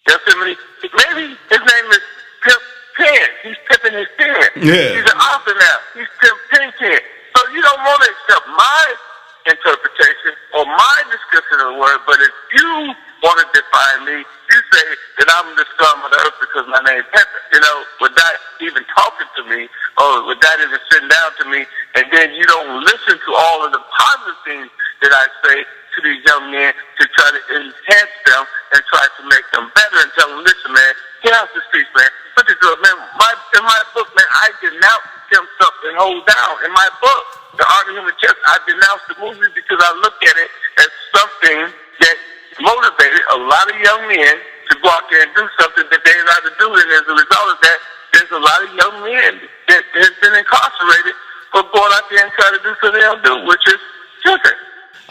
You know what I mean? Maybe his name is Pimp Ken. He's pimping his pen. Yeah. He's an author now. He's Pimpin Ken. So you don't want to accept my interpretation or my description of the word, but if you want to define me, you say that I'm the scum of the earth because my name's Pimpin. You know, without even talking to me or without even sitting down to me, and then you don't listen to all of the positive things that I say to these young men to try to enhance them and try to make them better and tell them, listen, man, get out the streets, man. Put the drug, man. In my book, man, I denounce them stuff and hold down. In my book, The Art of Human Chess, I denounce the movie because I look at it as something that motivated a lot of young men to go out there and do something that they're not to do. And as a result of that, there's a lot of young men that has been incarcerated for going out there and trying to do something they don't do, which is different.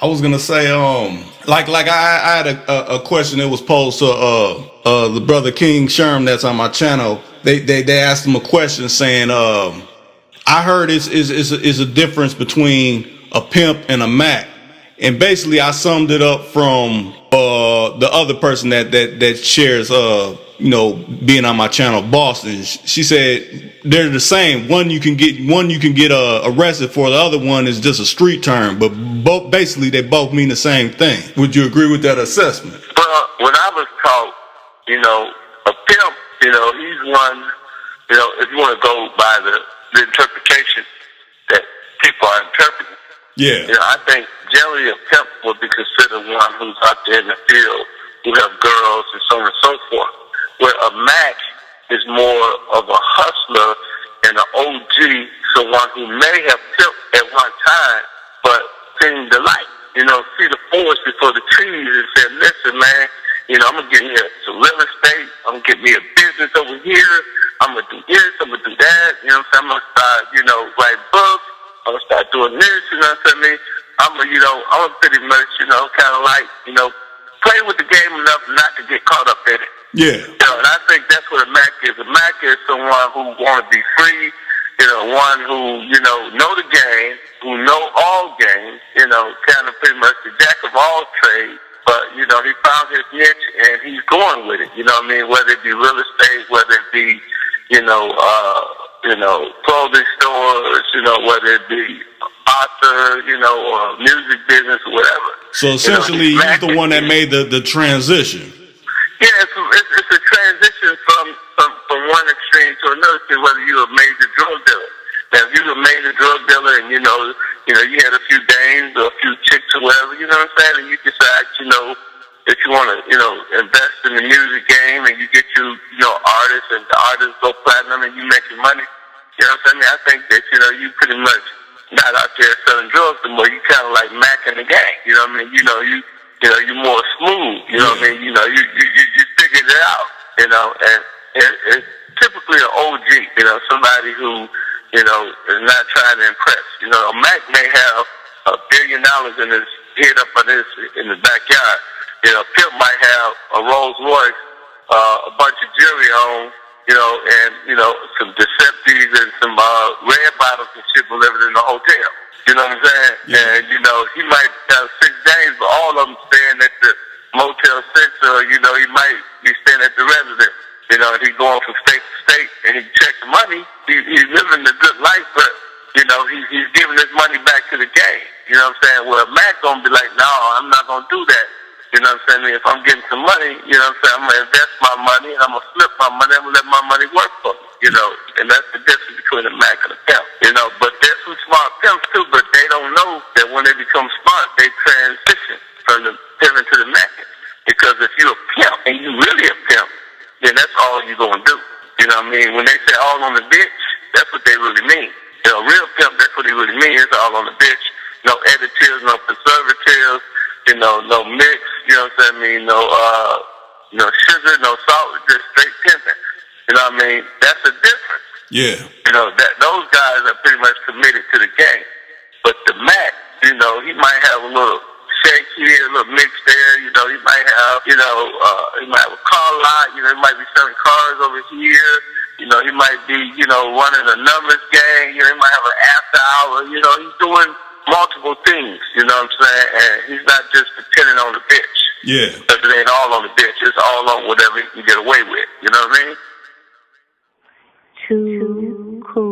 I was gonna say, I had a question that was posed to the brother King Sherm that's on my channel. They asked him a question saying, I heard is a difference between a pimp and a Mac, and basically I summed it up from the other person that shares being on my channel, Boston. She said they're the same. One you can get arrested for. The other one is just a street term, but basically they both mean the same thing. Would you agree with that assessment? Well, when I was taught, a pimp, he's one, if you want to go by the interpretation that people are interpreting. Yeah. I think generally a pimp would be considered one who's out there in the field, who have girls and so on and so forth. Where a Mac is more of a hustler and an OG, someone who may have pimped at one time, but seen the light, see the forest before the trees and said, listen, man, I'm going to get me some real estate, I'm going to get me a business over here, I'm going to do this, I'm going to do that, I'm going to start, write books, I'm going to start doing this, I'm going to pretty much, kind of like, play with the game enough not to get caught up in it. Yeah. And I think that's what a Mac is. A Mac is someone who want to be free, one who, know the game, who know all games, kind of pretty much the jack of all trades. But, he found his niche and he's going with it. Whether it be real estate, whether it be, clothing stores, whether it be author, or music business or whatever. So essentially, he's the one that made the transition. Yeah, it's a transition from one extreme to another extreme, whether you're a major drug dealer. Now, if you're a major drug dealer and, you had a few dames or a few chicks or whatever, you know what I'm saying, and you decide, that you want to, invest in the music game and you get artists and the artists go platinum and you making money, you know what I'm saying? I think that, you pretty much not out there selling drugs anymore. You kind of like Mac in the gang, you know what I mean? You're more smooth, you know what I mean? You figured it out, and it's typically an OG, somebody who, is not trying to impress. A Mac may have $1 billion in his head up in his backyard. Pimp might have a Rolls Royce, a bunch of jewelry on, and, some Deceptives and some red bottles and shit delivered in the hotel. You know what I'm saying? Yeah. And, he might have 6 days, but all of them staying at the Motel 6, or, he might be staying at the residence. And he's going from state to state, and he checks the money. He's living a good life, but, he's giving his money back to the game. You know what I'm saying? Well, Mac gonna be like, no, I'm not gonna do that. You know what I'm saying? If I'm getting some money, I'm gonna invest my money, and I'm gonna flip my money, I'm gonna let my money work for me, and that's the difference between a Mac and a pimp, but there's some smart pimps too, but they don't know that when they become smart, they transition from the pimp to the Mac, because if you're a pimp, and you really a pimp, then that's all you're gonna do, you know what I mean? When they say all on the bitch, that's what they really mean. Real pimp, that's what they really mean, it's all on the bitch, no additives, no preservatives, no mix, no sugar, no salt, just straight pimping. You know what I mean? That's the difference. Yeah. Those guys are pretty much committed to the game. But the Mac, he might have a little shake here, a little mix there, he might have, he might have a car lot, he might be selling cars over here, he might be, running a numbers gang, he might have an after hour, he's doing multiple things, you know what I'm saying? And he's not just depending on the bitch. Yeah. Because it ain't all on the bitch. It's all on whatever you can get away with. You know what I mean? Too cool.